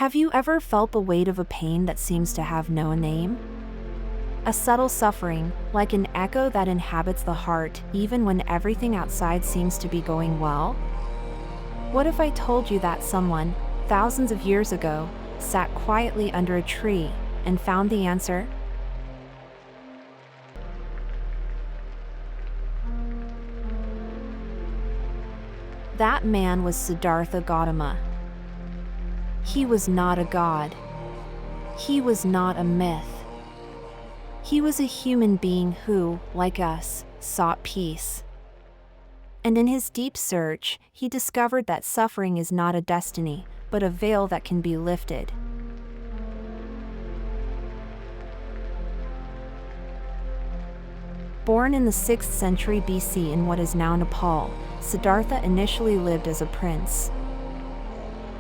Have you ever felt the weight of a pain that seems to have no name? A subtle suffering, like an echo that inhabits the heart even when everything outside seems to be going well? What if I told you that someone, thousands of years ago, sat quietly under a tree and found the answer? That man was Siddhartha Gautama. He was not a god. He was not a myth. He was a human being who, like us, sought peace. And in his deep search, he discovered that suffering is not a destiny, but a veil that can be lifted. Born in the 6th century BC in what is now Nepal, Siddhartha initially lived as a prince.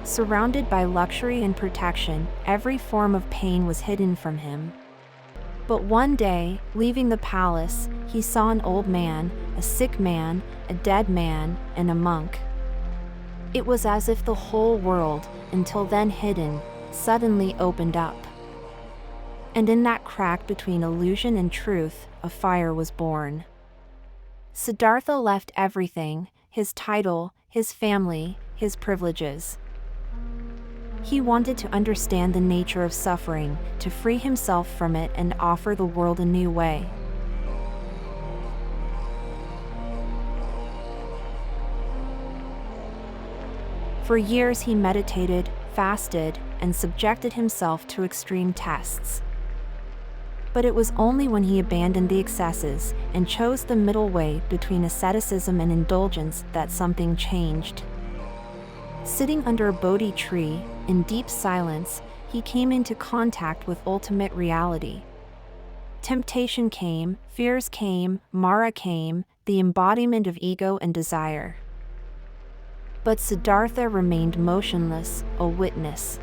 Surrounded by luxury and protection, every form of pain was hidden from him. But one day, leaving the palace, he saw an old man, a sick man, a dead man, and a monk. It was as if the whole world, until then hidden, suddenly opened up. And in that crack between illusion and truth, a fire was born. Siddhartha left everything, his title, his family, his privileges. He wanted to understand the nature of suffering, to free himself from it and offer the world a new way. For years he meditated, fasted, and subjected himself to extreme tests. But it was only when he abandoned the excesses and chose the middle way between asceticism and indulgence that something changed. Sitting under a Bodhi tree, in deep silence, he came into contact with ultimate reality. Temptation came, fears came, Mara came, the embodiment of ego and desire. But Siddhartha remained motionless, a witness.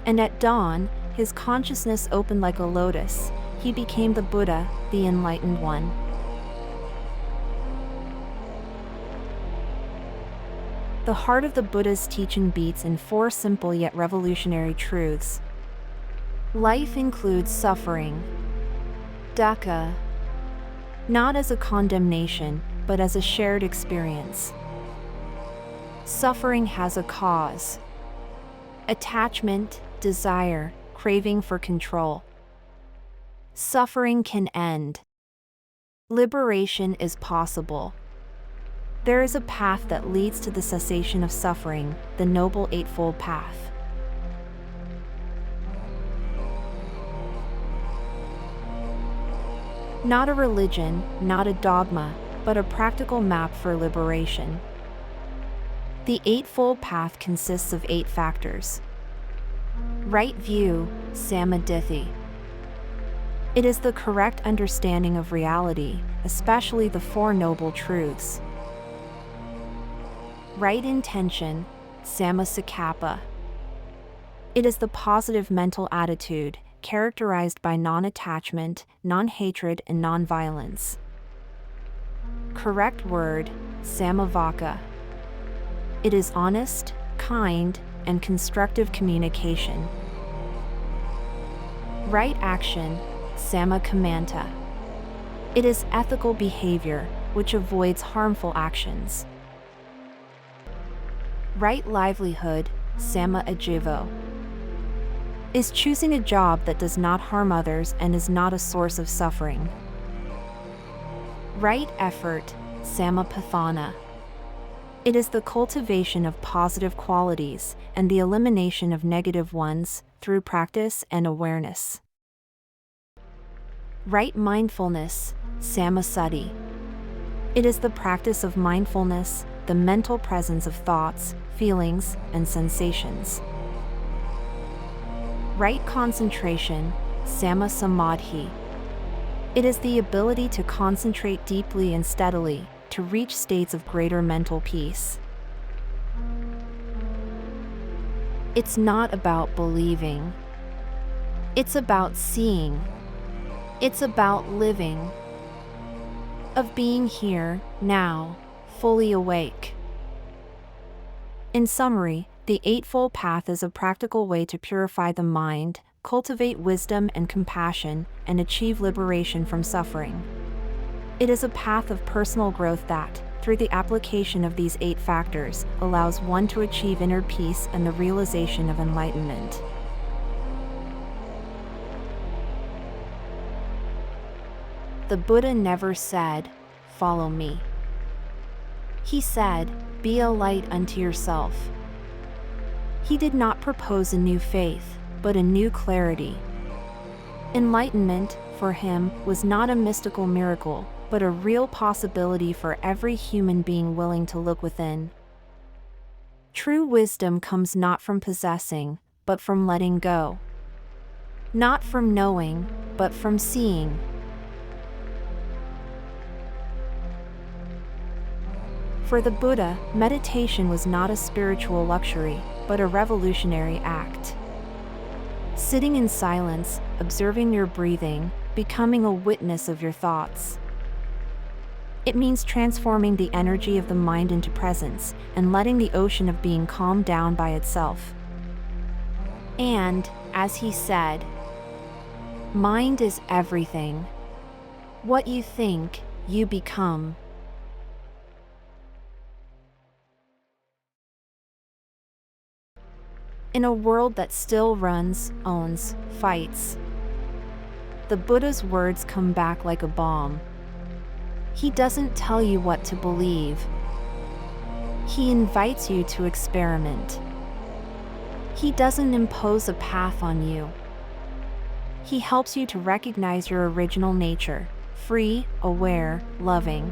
And at dawn, his consciousness opened like a lotus. He became the Buddha, the Enlightened One. The heart of the Buddha's teaching beats in 4 simple yet revolutionary truths. Life includes suffering, dukkha, not as a condemnation, but as a shared experience. Suffering has a cause: attachment, desire, craving for control. Suffering can end. Liberation is possible. There is a path that leads to the cessation of suffering, the Noble Eightfold Path. Not a religion, not a dogma, but a practical map for liberation. The Eightfold Path consists of 8 factors. Right view, samadhi. It is the correct understanding of reality, especially the 4 noble truths. Right intention, sammasakkappa. It is the positive mental attitude, characterized by non-attachment, non-hatred, and non-violence. Correct word, sammavaka. It is honest, kind, and constructive communication. Right action, sammakamanta. It is ethical behavior, which avoids harmful actions. Right livelihood, samma-ajivo. Is choosing a job that does not harm others and is not a source of suffering. Right effort, sammapathana. It is the cultivation of positive qualities and the elimination of negative ones through practice and awareness. Right mindfulness, sammasati. It is the practice of mindfulness, the mental presence of thoughts, feelings, and sensations. Right concentration, sammasamadhi. It is the ability to concentrate deeply and steadily to reach states of greater mental peace. It's not about believing. It's about seeing. It's about living. Of being here, now, fully awake. In summary, The Eightfold Path is a practical way to purify the mind, cultivate wisdom and compassion, and achieve liberation from suffering. It is a path of personal growth that, through the application of these 8 factors, allows one to achieve inner peace and the realization of enlightenment. The Buddha never said, "Follow me." He said, "Be a light unto yourself." He did not propose a new faith, but a new clarity. Enlightenment, for him, was not a mystical miracle, but a real possibility for every human being willing to look within. True wisdom comes not from possessing, but from letting go. Not from knowing, but from seeing. For the Buddha, meditation was not a spiritual luxury, but a revolutionary act. Sitting in silence, observing your breathing, becoming a witness of your thoughts. It means transforming the energy of the mind into presence, and letting the ocean of being calm down by itself. And, as he said, "Mind is everything. What you think, you become." In a world that still runs, owns, fights, the Buddha's words come back like a bomb. He doesn't tell you what to believe. He invites you to experiment. He doesn't impose a path on you. He helps you to recognize your original nature, free, aware, loving.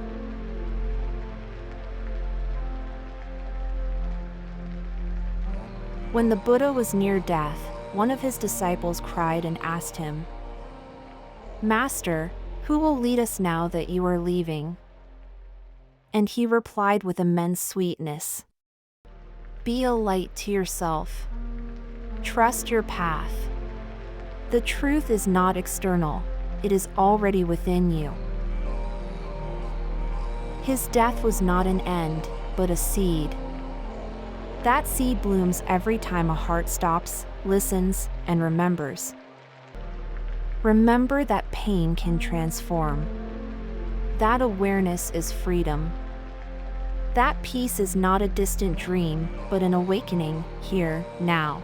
When the Buddha was near death, one of his disciples cried and asked him, "Master, who will lead us now that you are leaving?" And he replied with immense sweetness, "Be a light to yourself. Trust your path. The truth is not external, it is already within you." His death was not an end, but a seed. That seed blooms every time a heart stops, listens, and remembers. Remember that pain can transform. That awareness is freedom. That peace is not a distant dream, but an awakening, here, now.